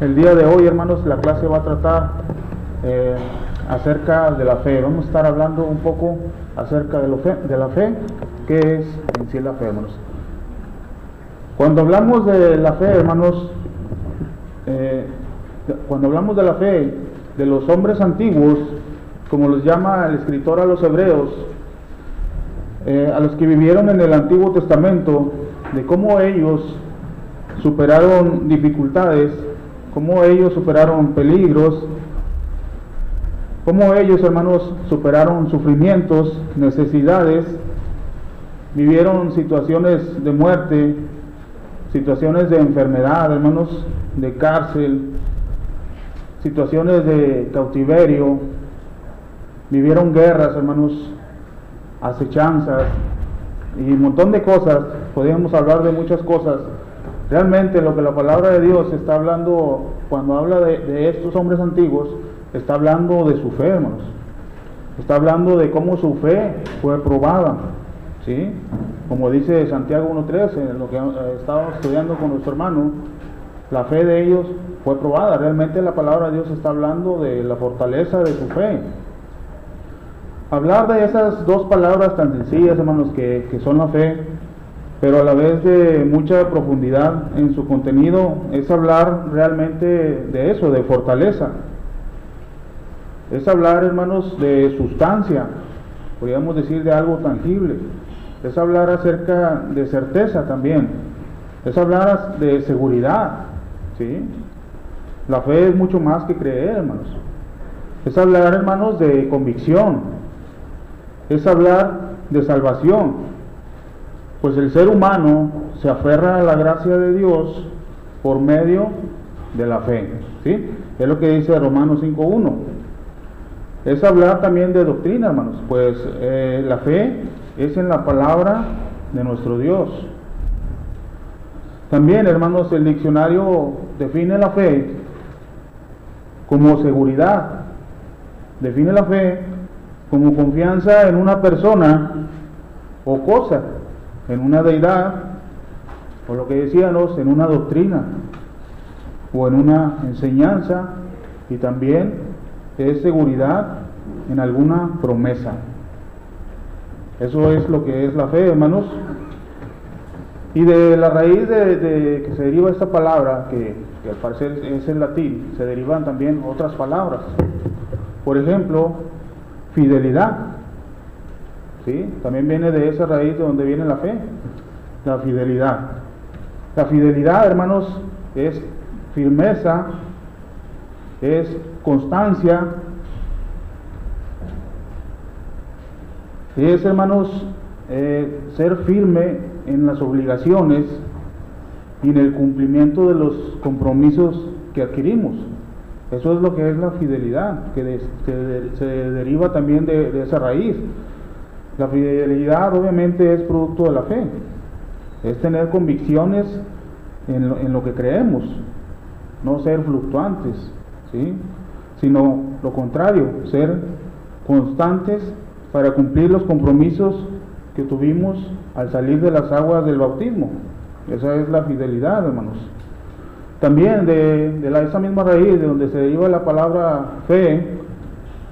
El día de hoy, hermanos, la clase va a tratar acerca de la fe. Vamos a estar hablando un poco acerca de la fe, qué es en sí la fe, hermanos. Cuando hablamos de la fe, hermanos, cuando hablamos de la fe de los hombres antiguos, como los llama el escritor a los hebreos, a los que vivieron en el Antiguo Testamento, de cómo ellos superaron dificultades, cómo ellos superaron peligros, cómo ellos, hermanos, superaron sufrimientos, necesidades, vivieron situaciones de muerte, situaciones de enfermedad, hermanos, de cárcel, situaciones de cautiverio, vivieron guerras, hermanos, acechanzas y un montón de cosas. Podríamos hablar de muchas cosas. Realmente lo que la palabra de Dios está hablando, cuando habla de estos hombres antiguos, está hablando de su fe, hermanos. Está hablando de cómo su fe fue probada, ¿sí? Como dice Santiago 1:13, en lo que estábamos estudiando con nuestro hermano, la fe de ellos fue probada. Realmente la palabra de Dios está hablando de la fortaleza de su fe. Hablar de esas dos palabras tan sencillas, hermanos, que son la fe, pero a la vez de mucha profundidad en su contenido, es hablar realmente de eso, de fortaleza. Es hablar, hermanos, de sustancia, podríamos decir de algo tangible. Es hablar acerca de certeza también. Es hablar de seguridad, ¿sí? La fe es mucho más que creer, hermanos. Es hablar, hermanos, de convicción. Es hablar de salvación. Pues el ser humano se aferra a la gracia de Dios por medio de la fe, ¿sí? Es lo que dice Romanos 5:1. Es hablar también de doctrina, hermanos, pues la fe es en la palabra de nuestro Dios. También, hermanos, el diccionario define la fe como seguridad, define la fe como confianza en una persona o cosa, en una deidad, o lo que decíamos, en una doctrina, o en una enseñanza, y también es seguridad en alguna promesa. Eso es lo que es la fe, hermanos. Y de la raíz de que se deriva esta palabra, que al parecer es el latín, se derivan también otras palabras. Por ejemplo, fidelidad, ¿sí? También viene de esa raíz de donde viene la fe, la fidelidad. La fidelidad, hermanos, es firmeza, es constancia, es, hermanos, ser firme en las obligaciones y en el cumplimiento de los compromisos que adquirimos. Eso es lo que es la fidelidad, que se deriva también de esa raíz. La fidelidad obviamente es producto de la fe, es tener convicciones en lo que creemos, no ser fluctuantes, ¿sí? Sino lo contrario, ser constantes para cumplir los compromisos que tuvimos al salir de las aguas del bautismo. Esa es la fidelidad, hermanos. También esa misma raíz de donde se deriva la palabra fe,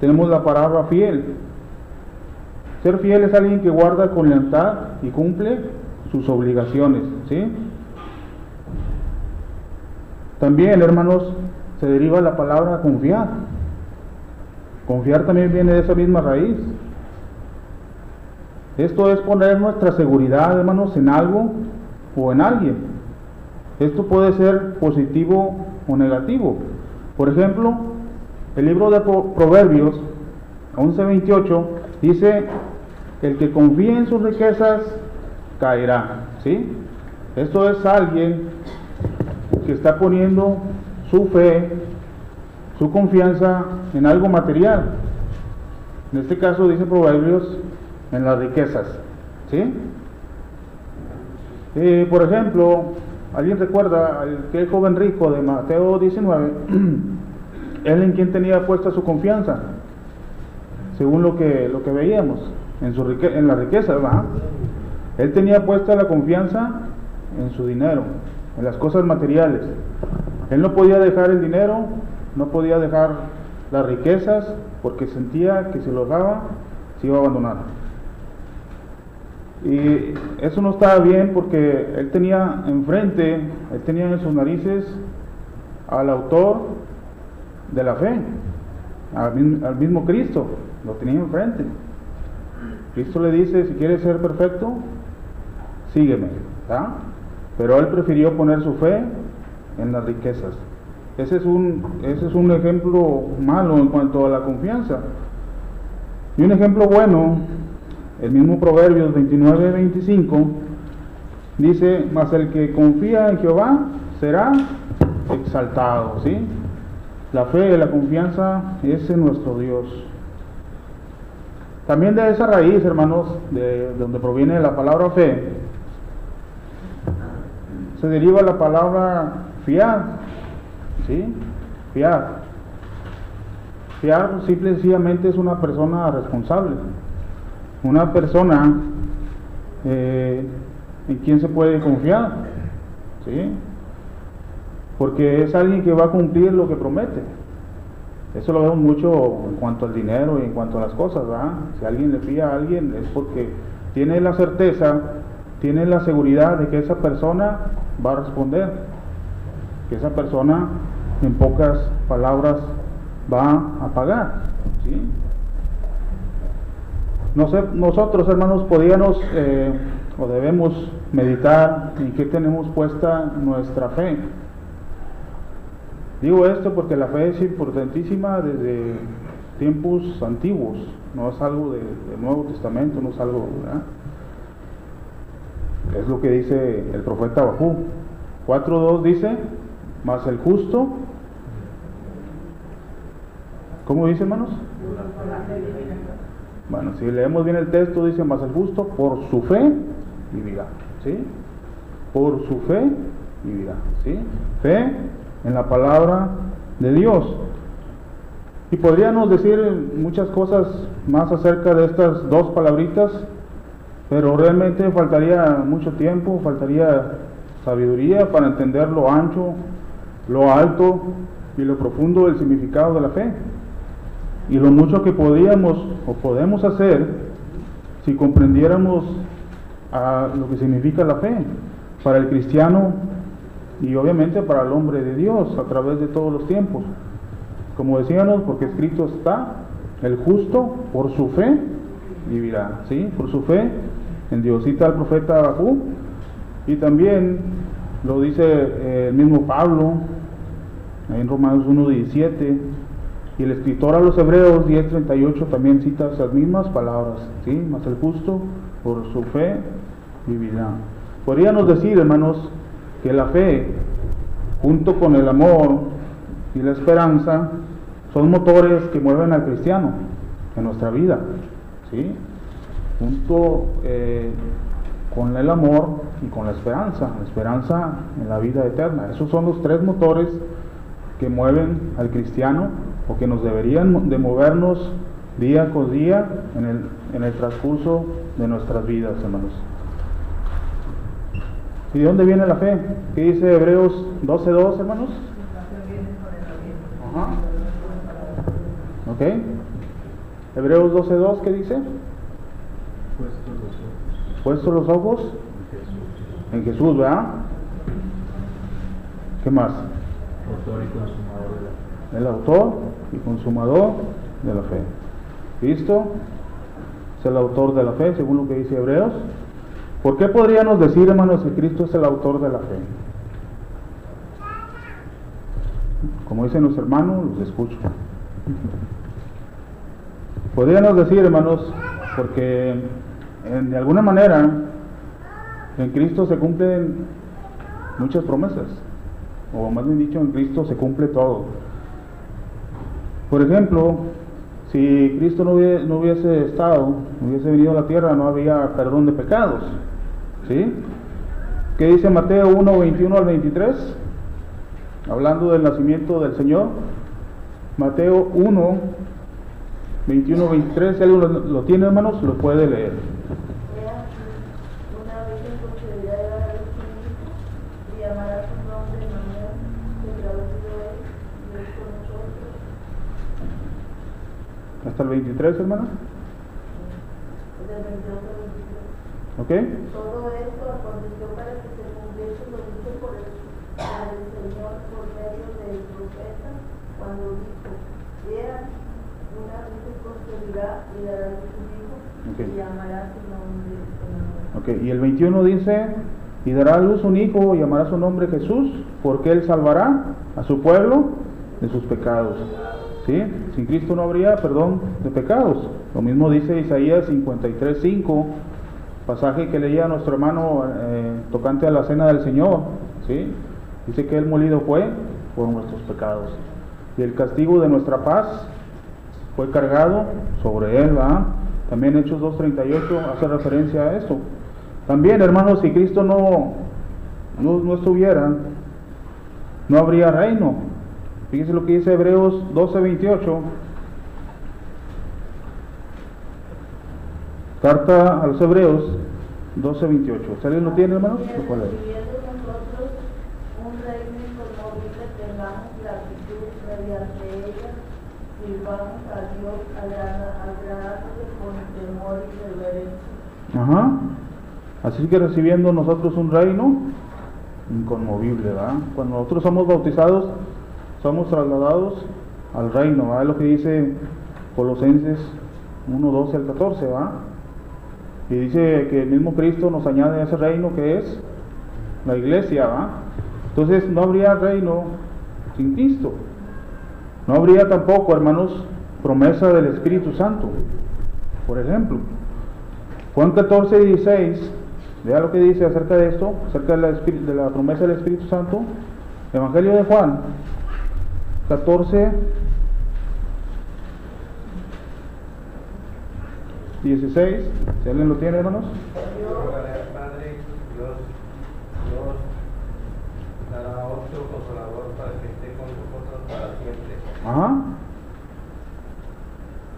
tenemos la palabra fiel. Ser fiel es alguien que guarda con lealtad y cumple sus obligaciones, ¿sí? También, hermanos, se deriva la palabra confiar. Confiar también viene de esa misma raíz. Esto es poner nuestra seguridad, hermanos, en algo o en alguien. Esto puede ser positivo o negativo. Por ejemplo, el libro de Proverbios 11:28 dice: el que confía en sus riquezas caerá, ¿sí? Esto es alguien que está poniendo su fe, su confianza en algo material. En este caso dice Proverbios, en las riquezas, ¿sí? Por ejemplo, ¿alguien recuerda aquel joven rico de Mateo 19? Él en quien tenía puesta su confianza, según lo que veíamos, en la riqueza, ¿verdad? Él tenía puesta la confianza en su dinero, en las cosas materiales. Él no podía dejar el dinero, no podía dejar las riquezas, porque sentía que si lo dejaba, se iba a abandonar. Y eso no estaba bien, porque él tenía enfrente, él tenía en sus narices al autor de la fe, al mismo Cristo, lo tenía enfrente. Cristo le dice: si quieres ser perfecto, sígueme, ¿verdad? Pero él prefirió poner su fe en las riquezas. Ese es un ejemplo malo en cuanto a la confianza. Y un ejemplo bueno, el mismo Proverbios 29:25 dice: mas el que confía en Jehová será exaltado, ¿sí? La fe, la confianza es en nuestro Dios. También de esa raíz, hermanos, de donde proviene la palabra fe, se deriva la palabra fiar, ¿sí? Fiar. Fiar simple y sencillamente es una persona responsable, una persona en quien se puede confiar, ¿sí? Porque es alguien que va a cumplir lo que promete. Eso lo vemos mucho en cuanto al dinero y en cuanto a las cosas, ¿verdad? Si alguien le fía a alguien es porque tiene la certeza, tiene la seguridad de que esa persona va a responder, que esa persona, en pocas palabras, va a pagar, ¿sí? Nosotros, hermanos, podíamos o debemos meditar en qué tenemos puesta nuestra fe. Digo esto porque la fe es importantísima desde tiempos antiguos, no es algo del Nuevo Testamento, no es algo, ¿verdad? Es lo que dice el profeta Habacuc 4:2, dice: mas el justo, ¿cómo dice, hermanos? Bueno, si leemos bien el texto, dice: mas el justo por su fe vivirá, ¿sí? Por su fe vivirá, ¿sí? Fe en la palabra de Dios. Y podríamos decir muchas cosas más acerca de estas dos palabritas, pero realmente faltaría mucho tiempo, faltaría sabiduría para entender lo ancho, lo alto y lo profundo del significado de la fe, y lo mucho que podríamos o podemos hacer si comprendiéramos lo que significa la fe para el cristiano y obviamente para el hombre de Dios a través de todos los tiempos. Como decíamos, porque escrito está: el justo por su fe vivirá, ¿sí? Por su fe en Dios. Cita al profeta Habacuc, y también lo dice el mismo Pablo en Romanos 1:17, y el escritor a los Hebreos 10:38 también cita esas mismas palabras, ¿sí? Mas el justo por su fe vivirá. Podríamos decir, hermanos, que la fe, junto con el amor y la esperanza, son motores que mueven al cristiano en nuestra vida, ¿sí? Junto con el amor y con la esperanza en la vida eterna. Esos son los tres motores que mueven al cristiano, o que nos deberían de movernos día con día en el transcurso de nuestras vidas, hermanos. ¿Y de dónde viene la fe? ¿Qué dice Hebreos 12:2, hermanos? Ajá. Ok. Hebreos 12:2, ¿qué dice? Puestos los ojos en Jesús, ¿verdad? ¿Qué más? El autor y consumador de la fe. Cristo es el autor de la fe, según lo que dice Hebreos. ¿Por qué podríamos decir, hermanos, que Cristo es el autor de la fe? Como dicen los hermanos, los escucho. Podríamos decir, hermanos, porque de alguna manera en Cristo se cumplen muchas promesas, o más bien dicho, en Cristo se cumple todo. Por ejemplo, si Cristo no hubiese estado, no hubiese venido a la tierra, no había perdón de pecados, ¿sí? ¿Qué dice Mateo 1:21 al 23? Hablando del nacimiento del Señor. Mateo 1:21-23, si alguien lo tiene, hermanos, lo puede leer. Una vez concederá a los hijos y llamará su nombre Manuel, que traduce hasta el 23, hermana. ¿Ok? Todo esto aconteció para que se cumpliese lo dicho por el Señor por medio del profeta, cuando dijo: Era una luz posteridad y dará su hijo, y llamará su nombre. Ok, y el 21 dice: y dará a luz un hijo y llamará su nombre Jesús, porque él salvará a su pueblo de sus pecados. ¿Sí? Sin Cristo no habría perdón de pecados. Lo mismo dice Isaías 53:5, pasaje que leía nuestro hermano tocante a la cena del Señor. ¿Sí? Dice que él molido fue por nuestros pecados, y el castigo de nuestra paz fue cargado sobre él. ¿Va? También Hechos 2:38 hace referencia a esto. También, hermanos, si Cristo no estuviera, no habría reino. Fíjense lo que dice Hebreos 12:28. Carta a los Hebreos 12:28. ¿Si alguien lo tiene, hermanos? ¿Lo puede leer? Recibiendo nosotros un reino inconmovible, tengamos gratitud mediante ella, sirvamos a Dios agradándole con temor y reverencia. Ajá. Así que recibiendo nosotros un reino inconmovible, ¿verdad? Cuando nosotros somos bautizados, somos trasladados al reino, ¿verdad? Es lo que dice Colosenses 1:12 al 14, ¿verdad? Y dice que el mismo Cristo nos añade a ese reino que es la iglesia, ¿verdad? Entonces no habría reino sin Cristo. No habría tampoco, hermanos, promesa del Espíritu Santo. Por ejemplo, Juan 14:16, vea lo que dice acerca de esto, acerca de la promesa del Espíritu Santo. Evangelio de Juan 14:16, si alguien lo tiene, hermanos. Padre, Dios dará otro consolador para que esté con nosotros para siempre. Ajá.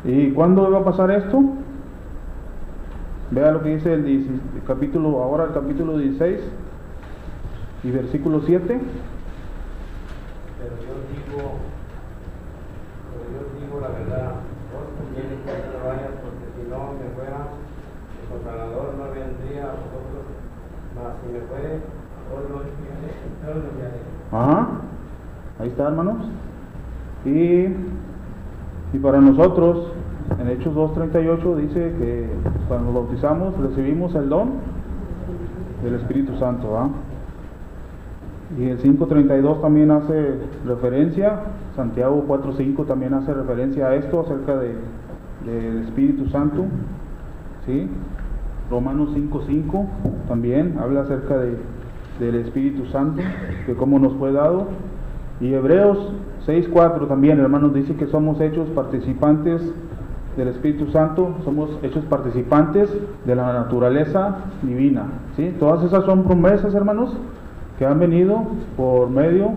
¿Y cuándo va a pasar esto? Vea lo que dice el capítulo 16 y versículo 7. Pero yo digo la verdad, vos conviene que no vayas, porque si no me fuera, el consolador no vendría a vosotros, mas si me fuere, os lo enviaré. Ajá. Ahí está, hermanos. Y para nosotros, en Hechos 2:38 dice que cuando nos bautizamos recibimos el don del Espíritu Santo, ¿verdad? Y el 5:32 también hace referencia, Santiago 4:5 también hace referencia a esto, acerca del Espíritu Santo, ¿sí? Romanos 5:5 también habla acerca del Espíritu Santo, que cómo nos fue dado. Y Hebreos 6:4 también, hermanos, dice que somos hechos participantes del Espíritu Santo, somos hechos participantes de la naturaleza divina, ¿sí? Todas esas son promesas, hermanos, que han venido por medio,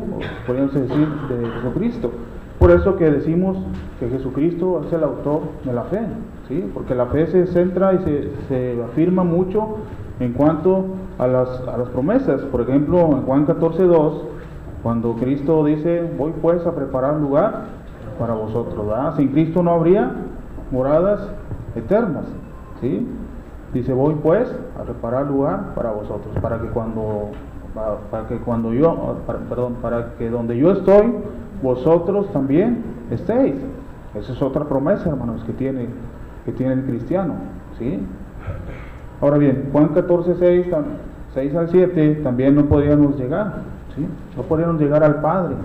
podríamos decir, de Jesucristo. Por eso que decimos que Jesucristo es el autor de la fe, ¿sí? Porque la fe se centra y se afirma mucho en cuanto a las promesas. Por ejemplo, en Juan 14:2, cuando Cristo dice: voy pues a preparar lugar para vosotros, ¿verdad? Sin Cristo no habría moradas eternas, ¿sí? Dice: voy pues a preparar lugar para vosotros, para que donde yo estoy, vosotros también estéis. Esa es otra promesa, hermanos, que tiene el cristiano, ¿sí? Ahora bien, Juan 14:6 al 7 también no podríamos llegar, ¿sí? No podríamos llegar al Padre,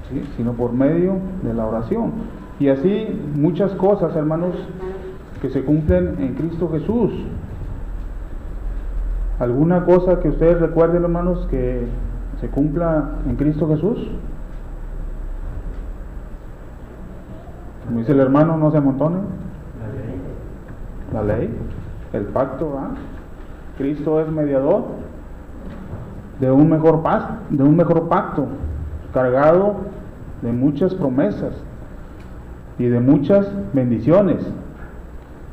¿sí? Sino por medio de la oración. Y así muchas cosas, hermanos, que se cumplen en Cristo Jesús. ¿Alguna cosa que ustedes recuerden, hermanos, que se cumpla en Cristo Jesús? Como dice el hermano, no se amontonen. La ley, el pacto, ¿verdad? Cristo es mediador de un mejor pacto, cargado de muchas promesas y de muchas bendiciones.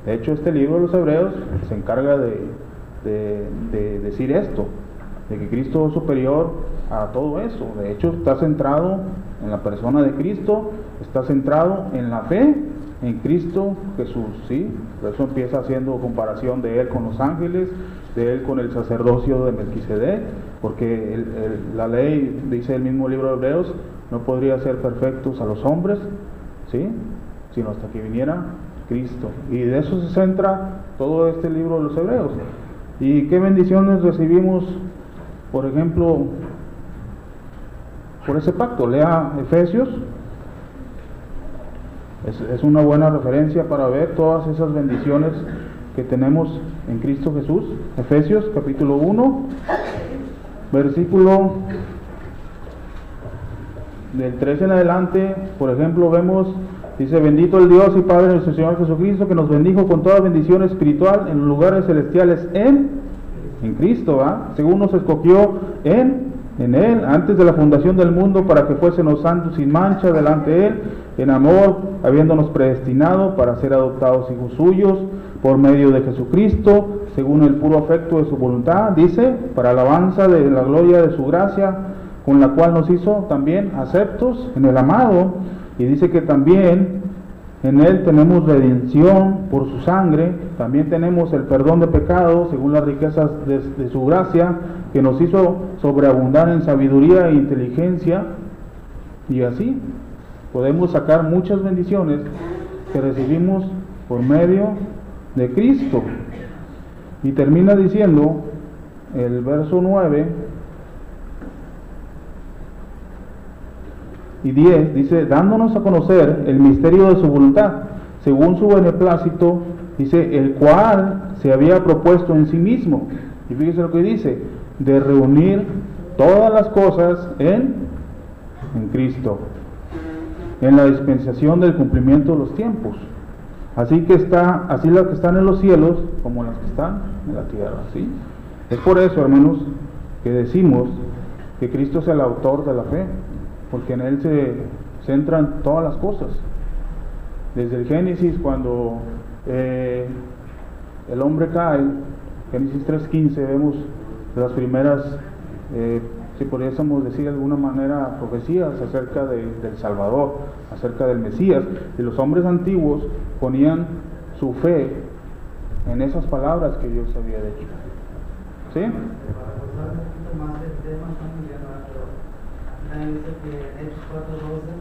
De hecho, este libro de los Hebreos se encarga de decir esto, de que Cristo es superior a todo eso. De hecho, está centrado en la persona de Cristo, está centrado en la fe en Cristo Jesús, ¿sí? Por eso empieza haciendo comparación de Él con los ángeles, de Él con el sacerdocio de Melquisedec, porque la ley, dice el mismo libro de Hebreos, no podría ser perfectos a los hombres, ¿sí? Sino hasta que viniera Cristo. Y de eso se centra todo este libro de los Hebreos. ¿Y qué bendiciones recibimos, por ejemplo, por ese pacto? Lea Efesios. Es una buena referencia para ver todas esas bendiciones que tenemos en Cristo Jesús. Efesios capítulo 1, versículo del 13 en adelante, por ejemplo, vemos, dice: bendito el Dios y Padre de nuestro Señor Jesucristo, que nos bendijo con toda bendición espiritual en los lugares celestiales en Cristo, ¿va? Según nos escogió en Él, antes de la fundación del mundo, para que fuésemos santos sin mancha delante de Él, en amor, habiéndonos predestinado para ser adoptados hijos suyos, por medio de Jesucristo, según el puro afecto de su voluntad, dice, para alabanza de la gloria de su gracia, con la cual nos hizo también aceptos en el amado. Y dice que también en Él tenemos redención por su sangre, también tenemos el perdón de pecados, según las riquezas de su gracia, que nos hizo sobreabundar en sabiduría e inteligencia. Y así podemos sacar muchas bendiciones que recibimos por medio de Cristo. Y termina diciendo el verso 9 y 10, dice: dándonos a conocer el misterio de su voluntad, según su beneplácito, dice, el cual se había propuesto en sí mismo. Y fíjese lo que dice: de reunir todas las cosas en Cristo, en la dispensación del cumplimiento de los tiempos. Así las que están en los cielos como las que están en la tierra, ¿sí? Es por eso, hermanos, que decimos que Cristo es el autor de la fe, porque en Él se centran todas las cosas. Desde el Génesis, cuando el hombre cae, Génesis 3:15, vemos las primeras, si pudiésemos decir de alguna manera, profecías acerca del Salvador, acerca del Mesías. Y los hombres antiguos ponían su fe en esas palabras que Dios había dicho. ¿Sí? Para abordar un poquito más el tema, dice que en Hechos 4:12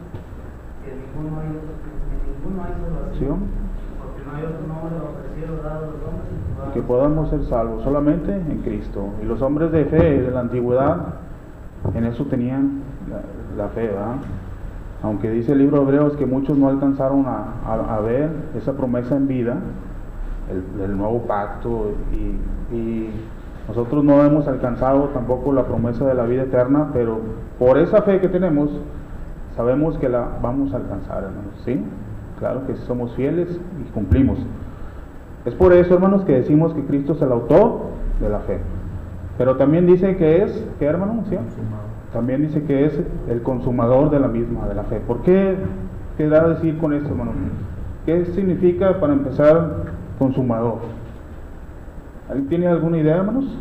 que en ninguno hay salvación, porque no hay otro nombre ofrecido dado a los hombres que podamos ser salvos solamente en Cristo. Y los hombres de fe de la antigüedad en eso tenían la fe, ¿verdad? Aunque dice el libro de Hebreos que muchos no alcanzaron a ver esa promesa en vida, el nuevo pacto, y nosotros no hemos alcanzado tampoco la promesa de la vida eterna, pero por esa fe que tenemos, sabemos que la vamos a alcanzar, hermanos, ¿sí? Claro que somos fieles y cumplimos. Es por eso, hermanos, que decimos que Cristo es el autor de la fe. Pero también dice que es, ¿qué, hermano? ¿Sí? También dice que es el consumador de la misma, de la fe. ¿Por qué? ¿Qué da a decir con esto, hermano? ¿Qué significa, para empezar, consumador? ¿Alguien tiene alguna idea, hermanos?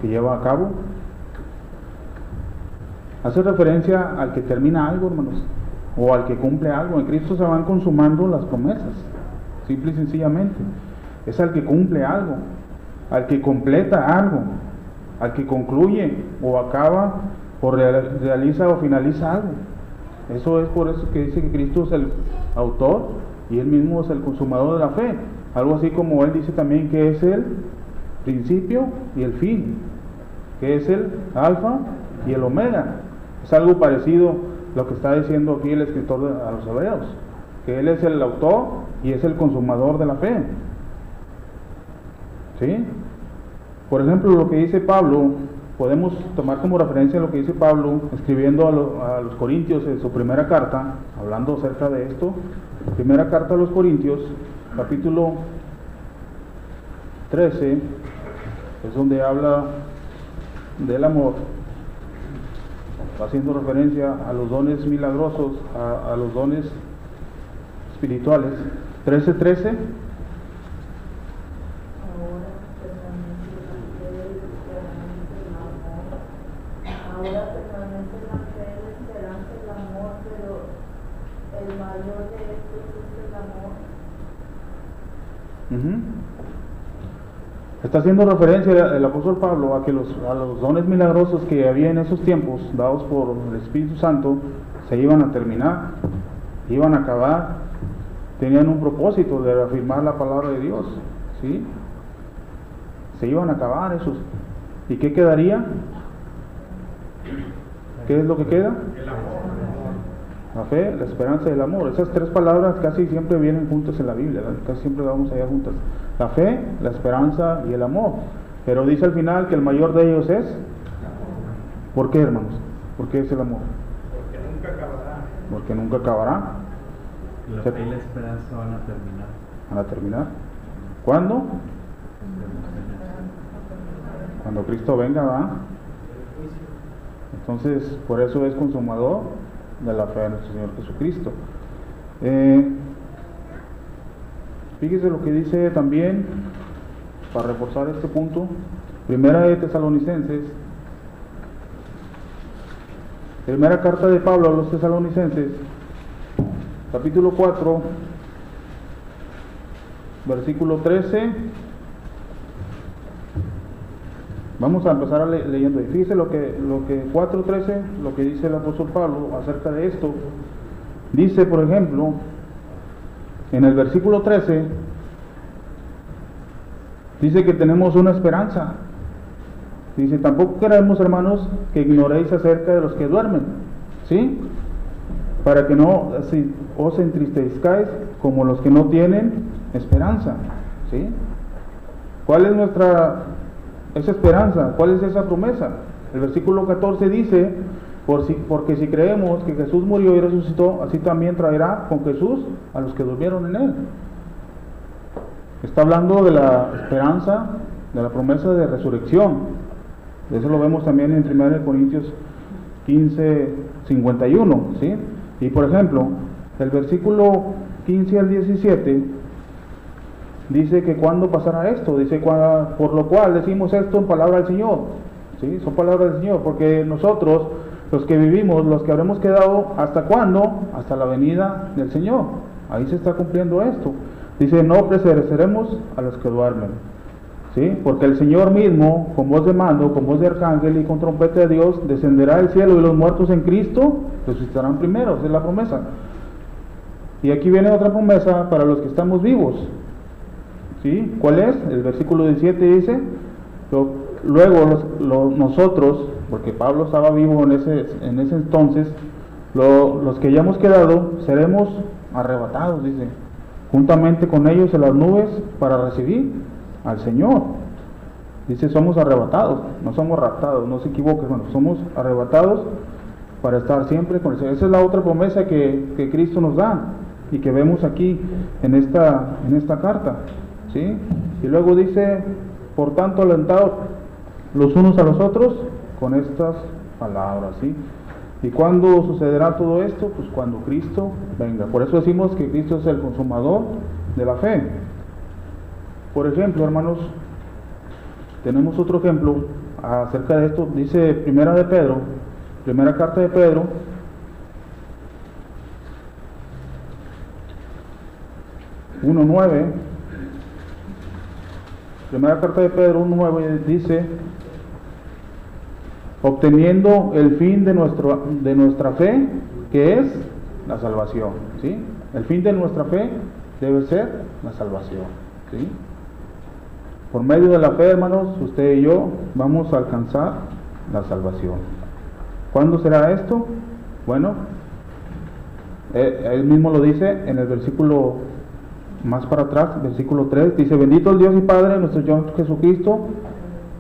Que lleva a cabo. Hace referencia al que termina algo, hermanos, o al que cumple algo. En Cristo se van consumando las promesas, simple y sencillamente. Es al que cumple algo, al que completa algo, al que concluye o acaba o realiza o finaliza algo. Eso es por eso que dice que Cristo es el autor y Él mismo es el consumador de la fe. Algo así como Él dice también que es el principio y el fin, que es el alfa y el omega. Es algo parecido lo que está diciendo aquí el escritor a los Hebreos, que Él es el autor y es el consumador de la fe. ¿Sí? Por ejemplo, lo que dice Pablo, podemos tomar como referencia lo que dice Pablo escribiendo a los Corintios en su primera carta, hablando acerca de esto. Primera carta a los Corintios, capítulo 13, es donde habla del amor, haciendo referencia a los dones milagrosos, a los dones espirituales. 13:13. Ahora permanece la fe, la esperanza el amor, pero el mayor de estos es el amor. Está haciendo referencia el apóstol Pablo a que a los dones milagrosos que había en esos tiempos, dados por el Espíritu Santo, se iban a terminar, iban a acabar, tenían un propósito de afirmar la palabra de Dios, ¿sí? Se iban a acabar esos. ¿Y qué quedaría? ¿Qué es lo que queda? El amor. La fe, la esperanza y el amor. Esas tres palabras casi siempre vienen juntas en la Biblia, ¿verdad? Casi siempre vamos allá juntas. La fe, la esperanza y el amor. Pero dice al final que el mayor de ellos es... ¿Por qué, hermanos? ¿Por qué es el amor? Porque nunca acabará. Porque nunca acabará. La fe y la esperanza van a terminar. ¿Van a terminar? ¿Cuándo? Cuando Cristo venga, ¿va? Entonces, por eso es consumador de la fe de nuestro Señor Jesucristo. Fíjese lo que dice también, para reforzar este punto, Primera de Tesalonicenses, primera carta de Pablo a los Tesalonicenses, capítulo 4, versículo 13. Vamos a empezar leyendo. Y fíjese lo que 4:13, lo que dice el apóstol Pablo acerca de esto. Dice, por ejemplo, en el versículo 13, dice que tenemos una esperanza. Dice, tampoco queremos, hermanos, que ignoréis acerca de los que duermen, ¿sí? Para que no os entristezcáis como los que no tienen esperanza, ¿sí? ¿Cuál es esa esperanza? ¿Cuál es esa promesa? El versículo 14 dice, porque si creemos que Jesús murió y resucitó, así también traerá con Jesús a los que durmieron en él. Está hablando de la esperanza, de la promesa de resurrección. Eso lo vemos también en 1 Corintios 15:51, ¿sí? Y por ejemplo, el versículo 15 al 17 dice que cuando pasará esto, dice, por lo cual decimos esto en palabra del Señor, ¿sí? Son palabras del Señor, porque nosotros, los que vivimos, los que habremos quedado, ¿hasta cuándo? Hasta la venida del Señor. Ahí se está cumpliendo esto. Dice, no precederemos a los que duermen, ¿sí? Porque el Señor mismo, con voz de mando, con voz de arcángel y con trompeta de Dios, descenderá del cielo, y los muertos en Cristo resucitarán primero. Esa es la promesa. Y aquí viene otra promesa para los que estamos vivos, ¿sí? ¿Cuál es? El versículo 17 dice, luego nosotros, porque Pablo estaba vivo en ese entonces, los que ya hemos quedado, seremos arrebatados, dice, juntamente con ellos en las nubes para recibir al Señor. Dice, somos arrebatados, no somos raptados, no se equivoquen, hermanos, somos arrebatados para estar siempre con el Señor. Esa es la otra promesa que Cristo nos da y que vemos aquí en esta carta, ¿sí? Y luego dice, por tanto, alentados los unos a los otros con estas palabras, ¿sí? ¿Y cuándo sucederá todo esto? Pues cuando Cristo venga. Por eso decimos que Cristo es el consumador de la fe. Por ejemplo, hermanos, tenemos otro ejemplo acerca de esto. Dice primera carta de Pedro, primera carta de Pedro 1:9 dice, obteniendo el fin de nuestra fe, que es la salvación, ¿sí? El fin de nuestra fe debe ser la salvación, ¿sí? Por medio de la fe, hermanos, usted y yo vamos a alcanzar la salvación. ¿Cuándo será esto? Bueno, él mismo lo dice en el versículo más para atrás, versículo 3, dice, bendito el Dios y Padre de nuestro Señor Jesucristo,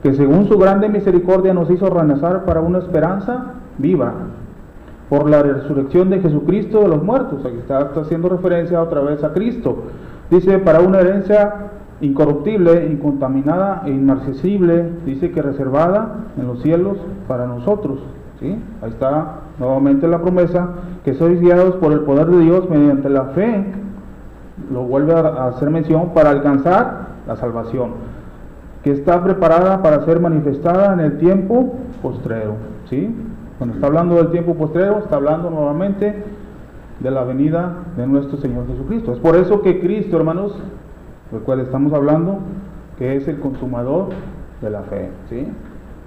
que según su grande misericordia nos hizo renacer para una esperanza viva, por la resurrección de Jesucristo de los muertos. Aquí está haciendo referencia otra vez a Cristo. Dice, para una herencia incorruptible, incontaminada e inmarcesible, dice que reservada en los cielos para nosotros, ¿sí? Ahí está nuevamente la promesa, que sois guiados por el poder de Dios mediante la fe, lo vuelve a hacer mención, para alcanzar la salvación, que está preparada para ser manifestada en el tiempo postrero, ¿sí? Cuando está hablando del tiempo postrero, está hablando nuevamente de la venida de nuestro Señor Jesucristo. Es por eso que Cristo, hermanos, del cual estamos hablando, que es el consumador de la fe, ¿sí?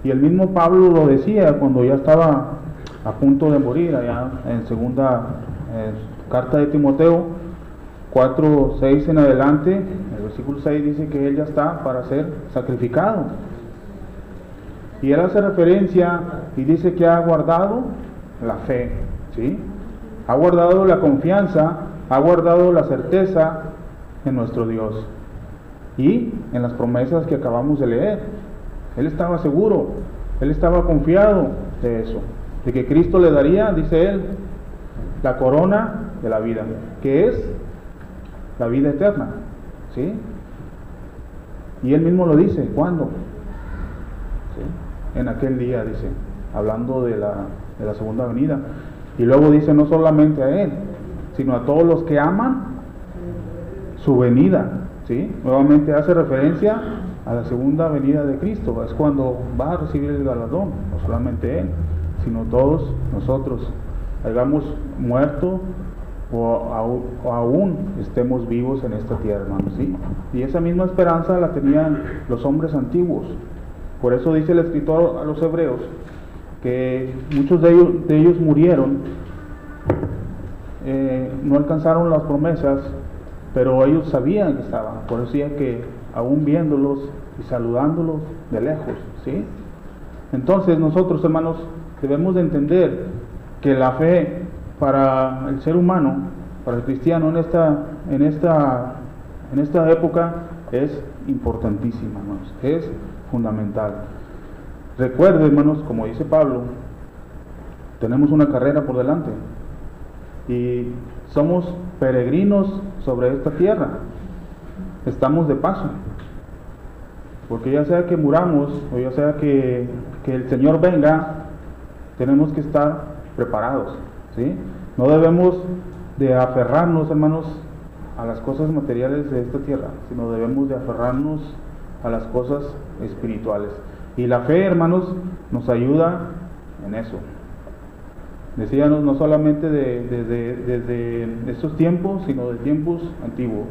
Y el mismo Pablo lo decía cuando ya estaba a punto de morir, allá en segunda carta de Timoteo 4:6 en adelante, el versículo 6 dice que él ya está para ser sacrificado. Y él hace referencia y dice que ha guardado la fe, ¿sí? Ha guardado la confianza, ha guardado la certeza en nuestro Dios y en las promesas que acabamos de leer. Él estaba seguro, él estaba confiado de eso, de que Cristo le daría, dice él, la corona de la vida, que es la vida eterna, ¿sí? Y él mismo lo dice, ¿cuándo? ¿Sí? En aquel día, dice, hablando de la segunda venida. Y luego dice no solamente a él, sino a todos los que aman su venida, ¿sí? Nuevamente hace referencia a la segunda venida de Cristo, es cuando va a recibir el galardón, no solamente él, sino todos nosotros, hayamos muerto o aún estemos vivos en esta tierra, hermanos, ¿sí? Y esa misma esperanza la tenían los hombres antiguos. Por eso dice el escritor a los hebreos que muchos de ellos murieron, no alcanzaron las promesas, pero ellos sabían que estaban. Por eso decía que aún viéndolos y saludándolos de lejos, ¿sí? Entonces nosotros, hermanos, debemos de entender que la fe para el ser humano, para el cristiano en esta época es importantísima, hermanos, es fundamental. Recuerde, hermanos, como dice Pablo, tenemos una carrera por delante y somos peregrinos sobre esta tierra, estamos de paso, porque ya sea que muramos o ya sea que el Señor venga, tenemos que estar preparados, ¿sí? No debemos de aferrarnos, hermanos, a las cosas materiales de esta tierra, sino debemos de aferrarnos a las cosas espirituales. Y la fe, hermanos, nos ayuda en eso. Decíamos no solamente desde estos tiempos, sino de tiempos antiguos.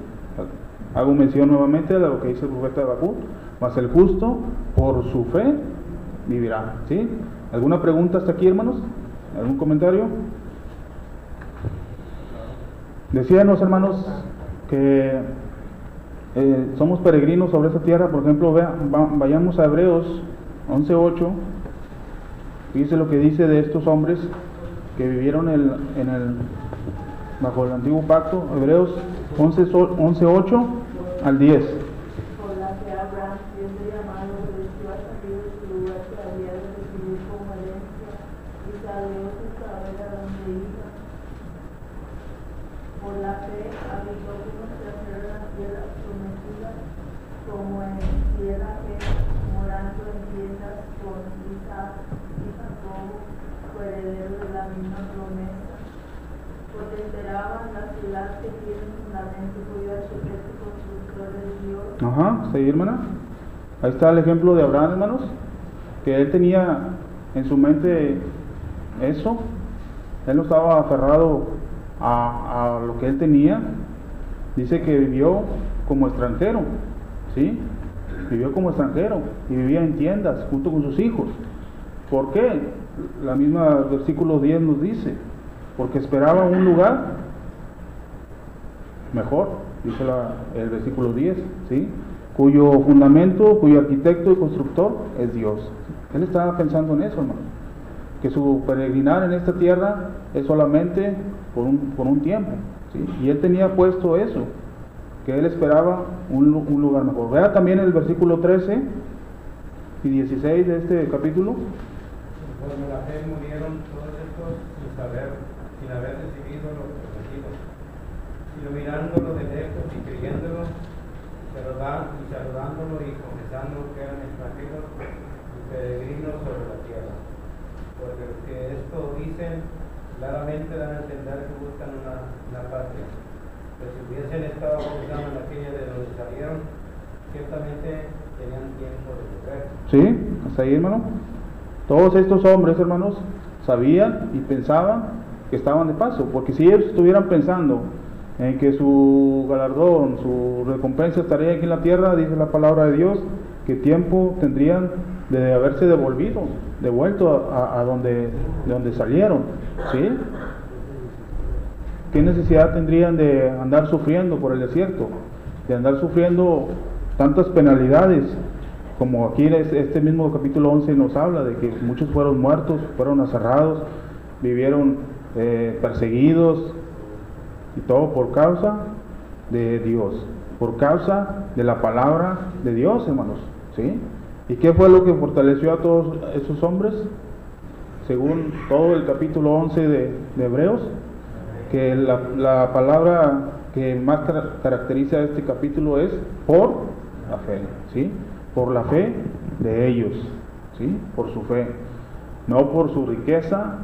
Hago mención nuevamente de lo que dice el profeta Habacuc, mas el justo por su fe vivirá, ¿sí? ¿Alguna pregunta hasta aquí, hermanos? ¿Algún comentario? Decíamos, hermanos, que somos peregrinos sobre esta tierra. Por ejemplo, vayamos a Hebreos 11:8. Dice lo que dice de estos hombres que vivieron bajo el antiguo pacto. Hebreos 11:8 al 10. Por la que Abraham, siendo llamado, obedeció a salir de su lugar que había de recibir como herencia y salió sin saber a dónde iba. Por la fe habitó como extranjero en la tierra prometida, como en tierra ajena, morando en tiendas con Isaac y Jacob, heredero de la misma promesa, porque esperaban la ciudad que tiene fundamento, cuyo arquitecto y constructor es Dios. Ajá, sí, hermana. Ahí está el ejemplo de Abraham, hermanos, que él tenía en su mente eso. Él no estaba aferrado a lo que él tenía. Dice que vivió como extranjero, ¿sí? Vivió como extranjero y vivía en tiendas junto con sus hijos. ¿Por qué? La misma versículo 10 nos dice, porque esperaba un lugar mejor, dice el versículo 10, ¿sí? Cuyo fundamento, cuyo arquitecto y constructor es Dios. Él estaba pensando en eso, hermano, que su peregrinar en esta tierra es solamente por un tiempo, ¿sí? Y él tenía puesto eso, que él esperaba un lugar mejor. Vea también el versículo 13 y 16 de este capítulo. Conforme la fe murieron todos estos sin haber recibido lo prometido, sino mirándolo de lejos y creyéndolo, saludándolo y confesando que eran extranjeros y peregrinos sobre la tierra. Porque los que esto dicen claramente dan a entender que buscan una patria. Pero si hubiesen estado pensando en aquella de donde salieron, ciertamente tenían tiempo de volver. ¿Sí? ¿Hasta ahí, hermano? Todos estos hombres, hermanos, sabían y pensaban que estaban de paso, porque si ellos estuvieran pensando en que su galardón, su recompensa estaría aquí en la tierra, dice la palabra de Dios, ¿qué tiempo tendrían de haberse devuelto a de donde salieron? ¿Sí? ¿Qué necesidad tendrían de andar sufriendo por el desierto? De andar sufriendo tantas penalidades, como aquí este mismo capítulo 11 nos habla de que muchos fueron muertos, fueron aserrados, vivieron perseguidos, y todo por causa de Dios, por causa de la palabra de Dios, hermanos, ¿sí? ¿Y qué fue lo que fortaleció a todos esos hombres? Según todo el capítulo 11 de Hebreos, que la palabra que más caracteriza este capítulo es por la fe, ¿sí? Por la fe de ellos, ¿sí? Por su fe, no por su riqueza,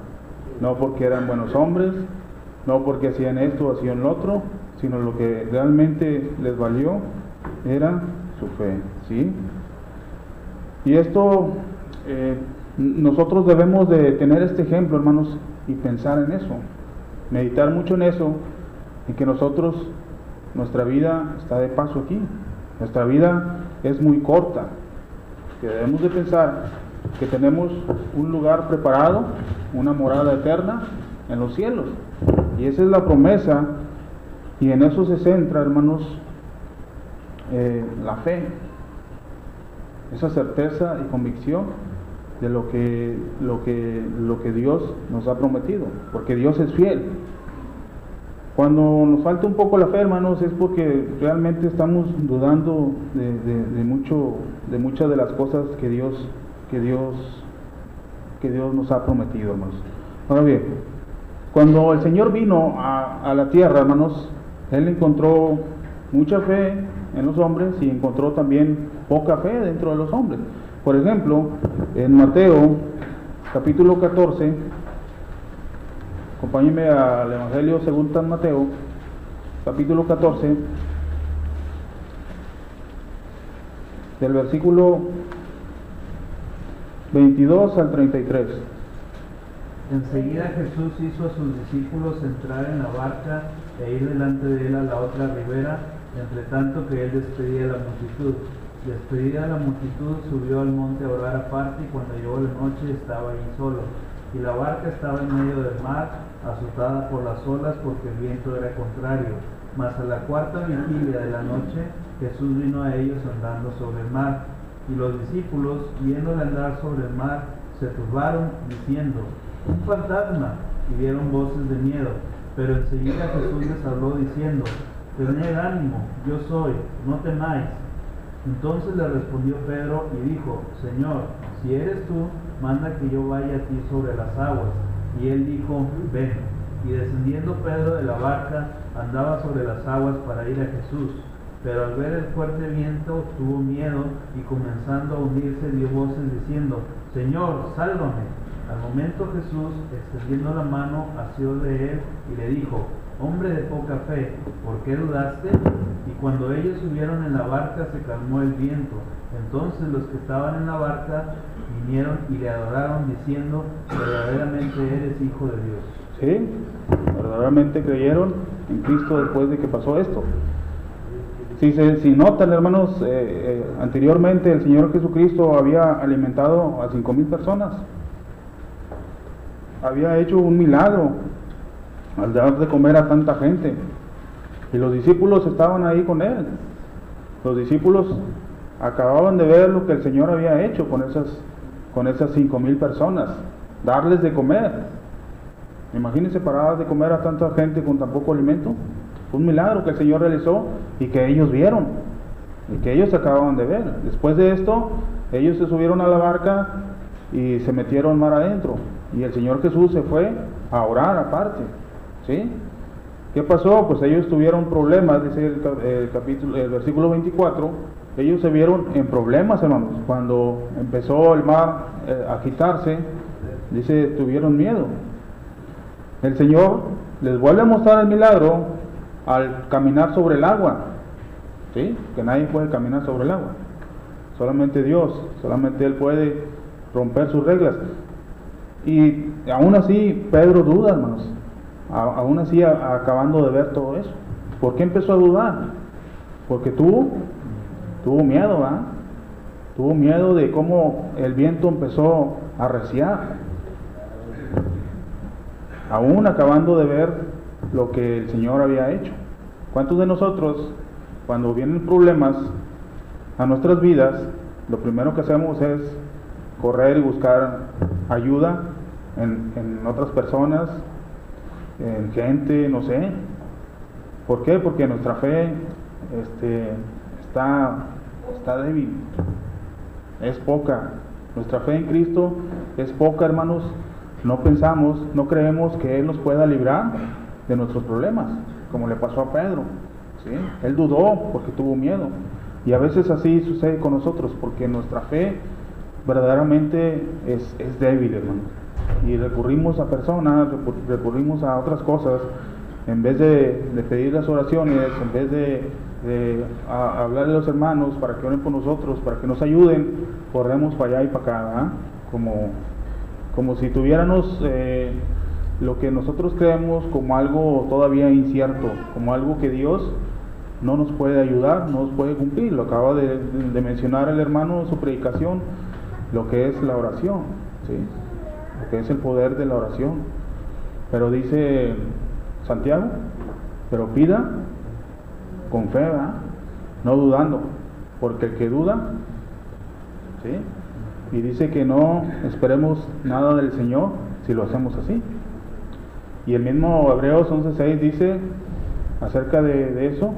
no porque eran buenos hombres, no porque hacían esto o hacían lo otro, sino lo que realmente les valió era su fe, ¿sí? Y esto, nosotros debemos de tener este ejemplo, hermanos, y pensar en eso, meditar mucho en eso, en que nuestra vida está de paso aquí, nuestra vida es muy corta, que debemos de pensar que tenemos un lugar preparado, una morada eterna en los cielos, y esa es la promesa, y en eso se centra, hermanos, la fe, esa certeza y convicción de lo que Dios nos ha prometido, porque Dios es fiel. Cuando nos falta un poco la fe, hermanos, es porque realmente estamos dudando de muchas de las cosas que Dios nos ha prometido, hermanos. Ahora bien, cuando el Señor vino a la tierra, hermanos, Él encontró mucha fe en los hombres y encontró también poca fe dentro de los hombres. Por ejemplo, en Mateo capítulo 14, acompáñenme al Evangelio según San Mateo, capítulo 14, del versículo 22 al 33. Enseguida Jesús hizo a sus discípulos entrar en la barca e ir delante de él a la otra ribera, entre tanto que él despedía a la multitud. Despedida la multitud, subió al monte a orar aparte, y cuando llegó la noche estaba allí solo. Y la barca estaba en medio del mar, azotada por las olas, porque el viento era contrario. Mas a la cuarta vigilia de la noche, Jesús vino a ellos andando sobre el mar. Y los discípulos, viéndole andar sobre el mar, se turbaron, diciendo: ¡un fantasma! Y dieron voces de miedo. Pero enseguida Jesús les habló diciendo: tened ánimo, yo soy, no temáis. Entonces le respondió Pedro y dijo: Señor, si eres tú, manda que yo vaya a ti sobre las aguas. Y él dijo: ven. Y descendiendo Pedro de la barca, andaba sobre las aguas para ir a Jesús. Pero al ver el fuerte viento, tuvo miedo, y comenzando a hundirse, dio voces diciendo: Señor, sálvame. Al momento Jesús, extendiendo la mano, asió de él y le dijo: hombre de poca fe, ¿por qué dudaste? Y cuando ellos subieron en la barca, se calmó el viento. Entonces los que estaban en la barca vinieron y le adoraron, diciendo: verdaderamente eres Hijo de Dios. Sí, verdaderamente creyeron en Cristo después de que pasó esto. Si notan, hermanos, anteriormente el Señor Jesucristo había alimentado a 5,000 personas. Había hecho un milagro al dar de comer a tanta gente, y los discípulos estaban ahí con él. Los discípulos acababan de ver lo que el Señor había hecho con esas 5,000 personas, darles de comer. Imagínense, parar de comer a tanta gente con tan poco alimento. Fue un milagro que el Señor realizó y que ellos vieron y que ellos acababan de ver. Después de esto, ellos se subieron a la barca y se metieron mar adentro, y el Señor Jesús se fue a orar aparte. ¿Sí? ¿Qué pasó? Pues ellos tuvieron problemas, dice el versículo 24, ellos se vieron en problemas, hermanos. Cuando empezó el mar a agitarse, dice, tuvieron miedo. El Señor les vuelve a mostrar el milagro al caminar sobre el agua. ¿Sí? Que nadie puede caminar sobre el agua. Solamente Dios, solamente Él puede romper sus reglas. Y aún así Pedro duda, hermanos, aún así acabando de ver todo eso. ¿Por qué empezó a dudar? Porque tuvo miedo, ¿verdad? Tuvo miedo de cómo el viento empezó a arreciar, aún acabando de ver lo que el Señor había hecho. ¿Cuántos de nosotros, cuando vienen problemas a nuestras vidas, lo primero que hacemos es correr y buscar ayuda en otras personas, en gente, no sé? ¿Por qué? Porque nuestra fe está débil, es poca. Nuestra fe en Cristo es poca, hermanos. No pensamos, no creemos que Él nos pueda librar de nuestros problemas, como le pasó a Pedro, ¿sí? Él dudó porque tuvo miedo. Y a veces así sucede con nosotros, porque nuestra fe verdaderamente es débil, hermanos. Y recurrimos a personas, recurrimos a otras cosas, en vez de pedir las oraciones, en vez de hablarle a los hermanos para que oren por nosotros, para que nos ayuden, corremos para allá y para acá, ¿verdad? Como si tuviéramos lo que nosotros creemos como algo todavía incierto, como algo que Dios no nos puede ayudar, no nos puede cumplir. Lo acaba de mencionar el hermano en su predicación, lo que es la oración, ¿sí? Lo que es el poder de la oración. Pero dice Santiago, pero pida con fe, ¿verdad? No dudando, porque el que duda, ¿sí? Y dice que no esperemos nada del Señor si lo hacemos así. Y el mismo Hebreos 11:6 dice acerca de eso.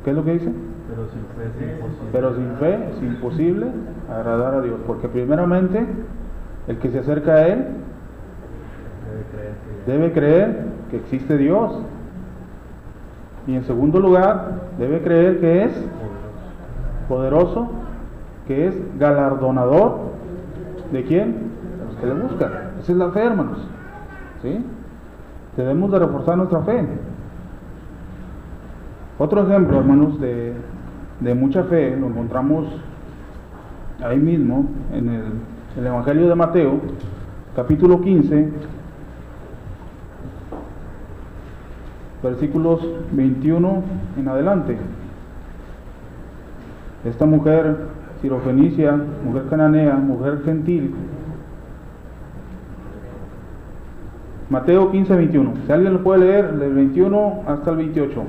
¿Qué es lo que dice? Pero sin fe es imposible. Pero sin fe es imposible agradar a Dios, porque primeramente el que se acerca a Él debe creer que existe Dios, y en segundo lugar debe creer que es poderoso, que es galardonador de quién, de los que le buscan. Esa es la fe, hermanos, ¿sí? Debemos de reforzar nuestra fe. Otro ejemplo, hermanos, de mucha fe lo encontramos ahí mismo en el Evangelio de Mateo, capítulo 15, versículos 21 en adelante. Esta mujer sirofenicia, mujer cananea, mujer gentil. Mateo 15, 21. Si alguien lo puede leer, del 21 hasta el 28.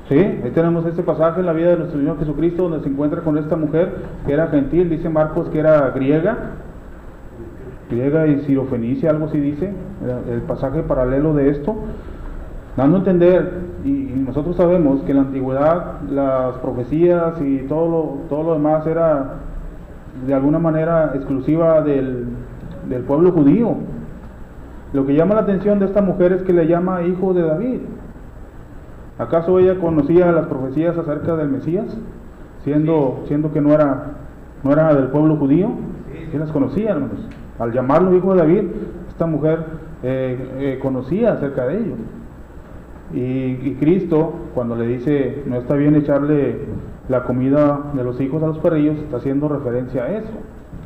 Sí, ahí tenemos este pasaje en la vida de nuestro Señor Jesucristo, donde se encuentra con esta mujer que era gentil. Dice Marcos que era griega y sirofenicia, algo así dice, el pasaje paralelo de esto, dando a entender, y nosotros sabemos que en la antigüedad las profecías y todo lo demás era de alguna manera exclusiva del pueblo judío. Lo que llama la atención de esta mujer es que le llama hijo de David. ¿Acaso ella conocía las profecías acerca del Mesías, siendo que no era del pueblo judío? Sí las conocía, hermanos. Al llamarlo hijo de David, esta mujer conocía acerca de ello. Y Cristo, cuando le dice no está bien echarle la comida de los hijos a los perrillos, está haciendo referencia a eso.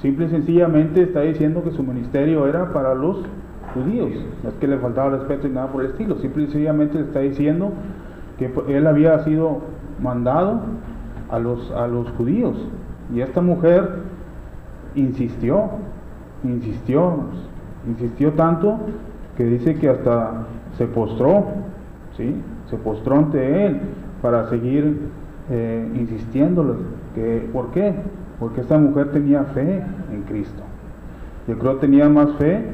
Simple y sencillamente está diciendo que su ministerio era para los judíos. No es que le faltaba respeto y nada por el estilo, simple y sencillamente le está diciendo que él había sido mandado a los judíos, y esta mujer insistió tanto que dice que hasta se postró, ¿sí? Se postró ante él para seguir insistiéndole. ¿Por qué? Porque esta mujer tenía fe en Cristo. Yo creo que tenía más fe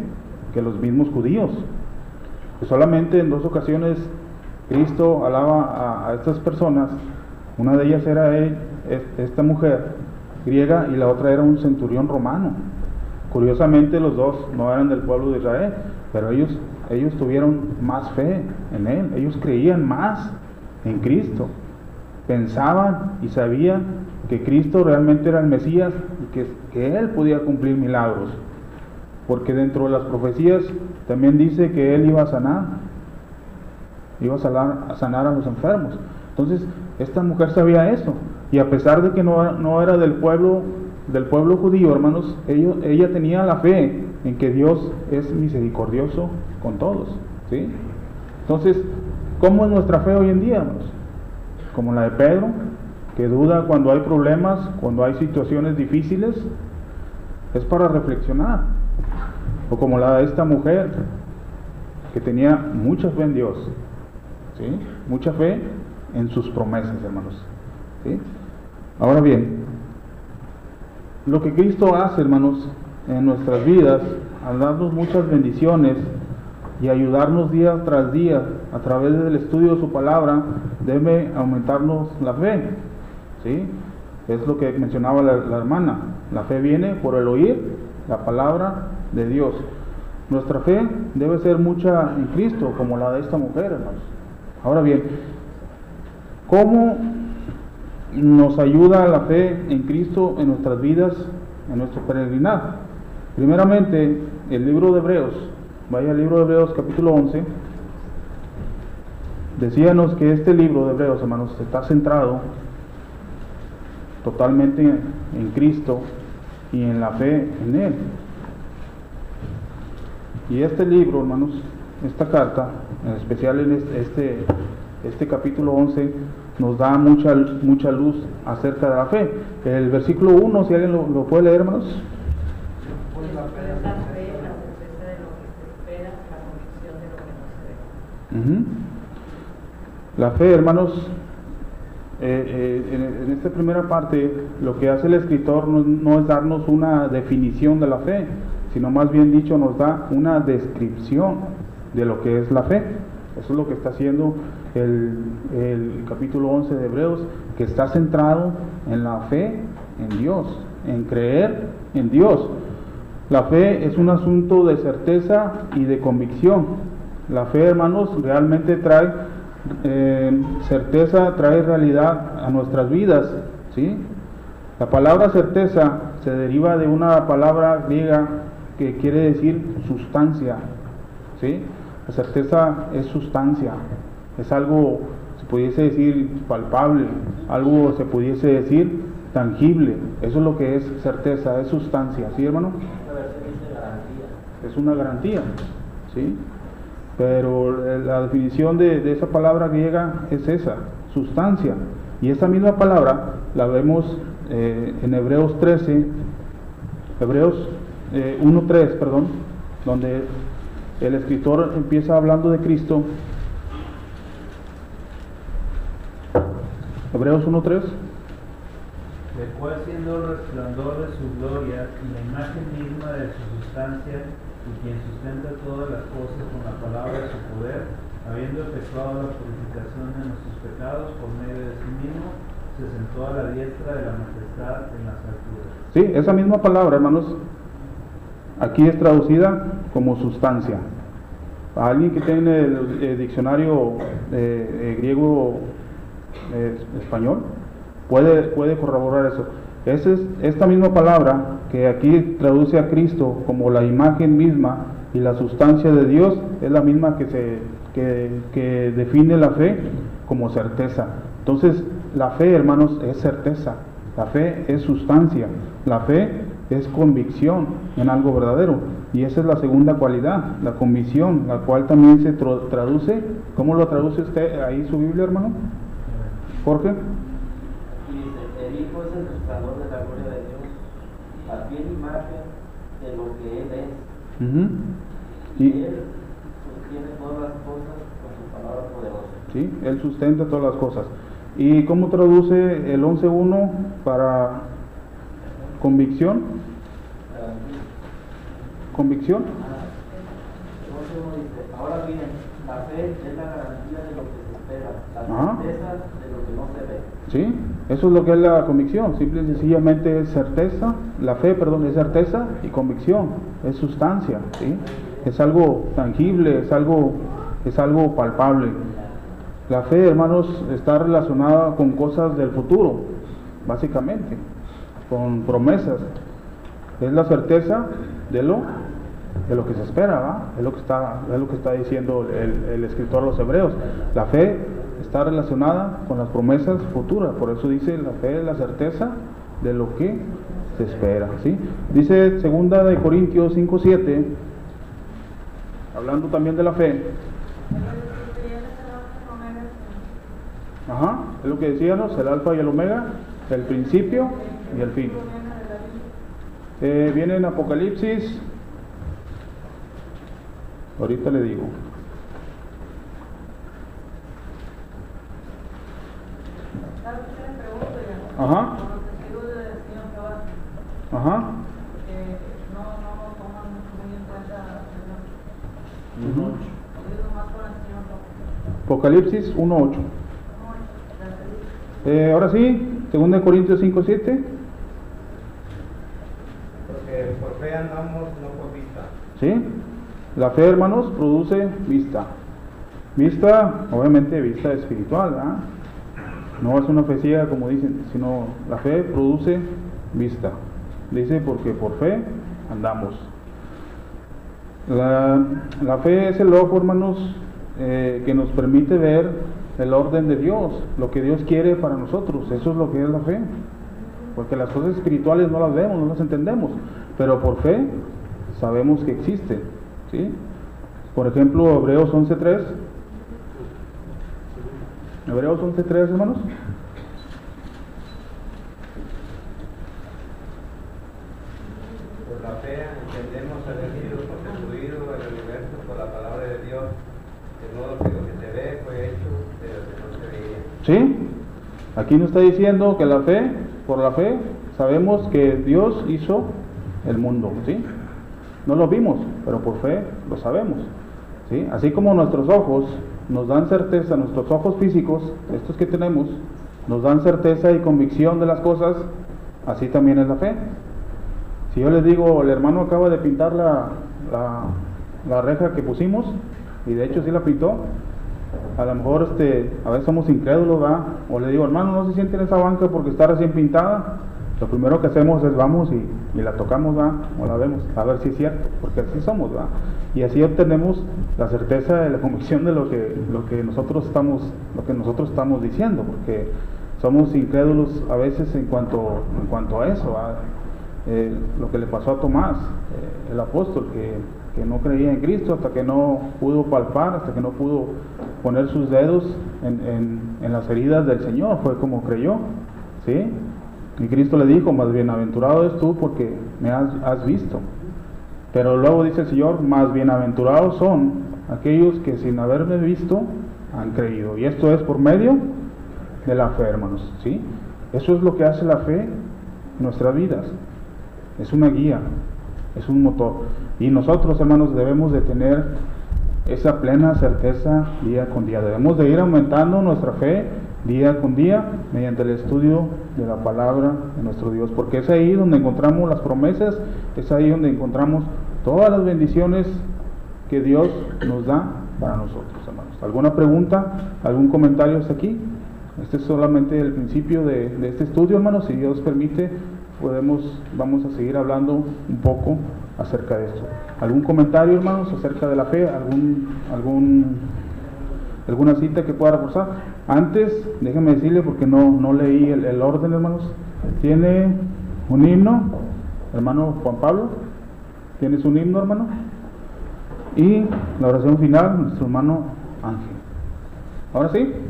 que los mismos judíos. Que solamente en 2 ocasiones Cristo alaba a estas personas. Una de ellas era esta mujer griega, y la otra era un centurión romano. Curiosamente los dos no eran del pueblo de Israel, pero ellos tuvieron más fe en él, ellos creían más en Cristo, pensaban y sabían que Cristo realmente era el Mesías y que él podía cumplir milagros, porque dentro de las profecías también dice que él iba a sanar a los enfermos. Entonces esta mujer sabía eso, y a pesar de que no era del pueblo judío, hermanos, ella tenía la fe en que Dios es misericordioso con todos, ¿sí? Entonces, ¿cómo es nuestra fe hoy en día, hermanos? Como la de Pedro, que duda cuando hay problemas, cuando hay situaciones difíciles, es para reflexionar. O como la de esta mujer, que tenía mucha fe en Dios, ¿sí? Mucha fe en sus promesas, hermanos, ¿sí? Ahora bien, lo que Cristo hace, hermanos, en nuestras vidas, al darnos muchas bendiciones y ayudarnos día tras día a través del estudio de su palabra, debe aumentarnos la fe, ¿sí? Es lo que mencionaba la hermana. La fe viene por el oír la palabra de Dios. Nuestra fe debe ser mucha en Cristo, como la de esta mujer, hermanos. Ahora bien, ¿cómo nos ayuda la fe en Cristo en nuestras vidas, en nuestro peregrinar? Primeramente, el libro de Hebreos, vaya al libro de Hebreos capítulo 11, decíamos que este libro de Hebreos, hermanos, está centrado totalmente en Cristo y en la fe en Él. Y este libro, hermanos, esta carta, en especial en este capítulo 11, nos da mucha luz acerca de la fe. El versículo 1, si alguien lo puede leer, hermanos. Pues la fe es la certeza de lo que se espera, la convicción de lo que no se ve. La fe, hermanos, en esta primera parte, lo que hace el escritor no es darnos una definición de la fe, sino más bien dicho, nos da una descripción de lo que es la fe. Eso es lo que está haciendo el capítulo 11 de Hebreos, que está centrado en la fe en Dios, en creer en Dios. La fe es un asunto de certeza y de convicción. La fe, hermanos, realmente trae certeza, trae realidad a nuestras vidas, ¿sí? La palabra certeza se deriva de una palabra griega que quiere decir sustancia, ¿sí? La certeza es sustancia, es algo, se pudiese decir, palpable, algo se pudiese decir tangible. Eso es lo que es certeza, es sustancia, ¿sí, hermano? Es una garantía, ¿sí? Pero la definición de esa palabra griega es esa, sustancia. Y esa misma palabra la vemos en Hebreos 1:3, perdón, donde el escritor empieza hablando de Cristo. Hebreos 1:3. El cual, siendo el resplandor de su gloria y la imagen misma de su sustancia, y quien sustenta todas las cosas con la palabra de su poder, habiendo efectuado la purificación de nuestros pecados por medio de sí mismo, se sentó a la diestra de la majestad en las alturas. Sí, esa misma palabra, hermanos, aquí es traducida como sustancia. A alguien que tiene el diccionario griego español puede corroborar eso. Esta misma palabra que aquí traduce a Cristo como la imagen misma y la sustancia de Dios es la misma que define la fe como certeza. Entonces, la fe, hermanos, es certeza. La fe es sustancia. La fe es convicción en algo verdadero. Y esa es la segunda cualidad, la convicción, la cual también se traduce. ¿Cómo lo traduce usted ahí su Biblia, hermano? Jorge. Aquí dice, el Hijo es el resplandor de la gloria de Dios, la fiel imagen de lo que Él es. Y Él sostiene todas las cosas con su palabra poderosa. ¿sí? Él sustenta todas las cosas. ¿Y cómo traduce el 11.1 para convicción? Convicción. Entonces uno dice, ahora bien, la fe es la garantía de lo que se espera, la Ajá. certeza de lo que no se ve. ¿Sí? Eso es lo que es la convicción. Simple y sencillamente es certeza. La fe, perdón, es certeza y convicción. Es sustancia, ¿sí? Es algo tangible, es algo palpable. La fe, hermanos, está relacionada con cosas del futuro, básicamente, con promesas. Es la certeza de lo que se espera, ¿verdad? Es lo que está diciendo el escritor a los Hebreos. La fe está relacionada con las promesas futuras, por eso dice la fe es la certeza de lo que se espera, ¿sí? Dice 2 Corintios 5:7, hablando también de la fe. Ajá, es lo que decíamos, el alfa y el omega, el principio y el fin. Viene en Apocalipsis, ahorita le digo. Ajá. Ajá. Apocalipsis 1:8. Ahora sí, 2 Corintios 5:7. Porque por fe andamos, no por vista. ¿Sí? La fe, hermanos, produce vista. Vista, obviamente vista espiritual, ¿verdad? No es una fe ciega como dicen, sino la fe produce vista. Dice porque por fe andamos. La fe es el ojo, hermanos, que nos permite ver el orden de Dios, lo que Dios quiere para nosotros. Eso es lo que es la fe. Porque las cosas espirituales no las vemos, no las entendemos, pero por fe sabemos que existen, ¿sí? Por ejemplo, Hebreos 11:3. Hebreos 11:3, hermanos. Por la fe entendemos haber sido constituido el universo por la palabra de Dios, de modo que lo que se ve fue hecho de lo que no se veía. ¿Sí? Aquí nos está diciendo que la fe, por la fe, sabemos que Dios hizo el mundo, ¿sí? No lo vimos, pero por fe lo sabemos, ¿sí? Así como nuestros ojos nos dan certeza, nuestros ojos físicos, estos que tenemos, nos dan certeza y convicción de las cosas, así también es la fe. Si yo les digo, el hermano acaba de pintar la reja que pusimos, y de hecho sí la pintó, a lo mejor a veces somos incrédulos, ¿verdad? O le digo, hermano, no se siente en esa banca porque está recién pintada. Lo primero que hacemos es vamos y la tocamos, ¿verdad? O la vemos, a ver si es cierto, porque así somos, ¿verdad? Y así obtenemos la certeza de la convicción de lo que nosotros estamos diciendo, porque somos incrédulos a veces en cuanto a eso, ¿verdad? Lo que le pasó a Tomás, el apóstol, que no creía en Cristo hasta que no pudo palpar, hasta que no pudo poner sus dedos en las heridas del Señor, fue como creyó, ¿sí? Y Cristo le dijo, más bienaventurado es tú porque me has visto. Pero luego dice el Señor, más bienaventurados son aquellos que sin haberme visto han creído. Y esto es por medio de la fe, hermanos, ¿sí? Eso es lo que hace la fe en nuestras vidas. Es una guía, es un motor. Y nosotros, hermanos, debemos de tener esa plena certeza día con día. Debemos de ir aumentando nuestra fe día con día mediante el estudio de la palabra de nuestro Dios, porque es ahí donde encontramos las promesas, es ahí donde encontramos todas las bendiciones que Dios nos da para nosotros, hermanos. ¿Alguna pregunta? ¿Algún comentario hasta aquí? Este es solamente el principio de este estudio, hermanos. Si Dios permite, vamos a seguir hablando un poco acerca de esto. ¿Algún comentario, hermanos, acerca de la fe? ¿Alguna cita que pueda reforzar? Antes, déjenme decirle, porque no leí el orden, hermanos. Tiene un himno hermano Juan Pablo. ¿Tienes un himno, hermano? Y la oración final, nuestro hermano Ángel. Ahora sí. Entonces,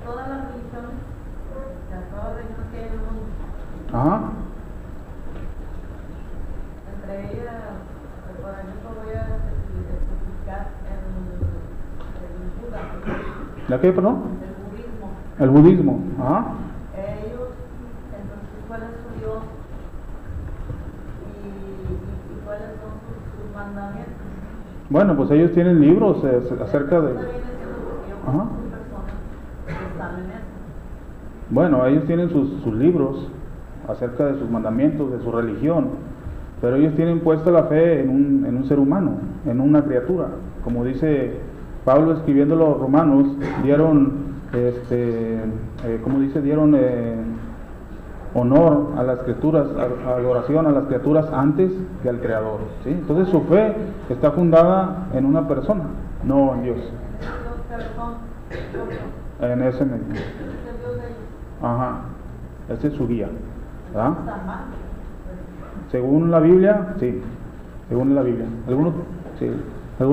todas las religiones, todas las religiones que hay en el mundo, Ajá. entre ellas, por ejemplo, voy a especificar el Buda, ¿La qué, perdón? el budismo. El budismo. Ajá. Ellos, entonces, ¿cuál es su Dios? ¿Y cuáles son sus mandamientos? Bueno, pues ellos tienen libros acerca de... Ajá. Bueno, ellos tienen sus libros acerca de sus mandamientos, de su religión, pero ellos tienen puesta la fe en un ser humano, en una criatura. Como dice Pablo escribiendo a los romanos, dieron, ¿cómo dice? Dieron honor a las criaturas, adoración a las criaturas antes que al Creador, ¿sí? Entonces su fe está fundada en una persona, no en Dios. En ese medio. Ajá, ese es su guía, ¿verdad? Según la Biblia, sí, según la Biblia. ¿Algún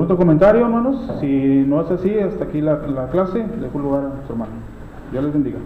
otro comentario, hermanos? Si no es así, hasta aquí la clase, dejo lugar a su hermano. Dios les bendiga.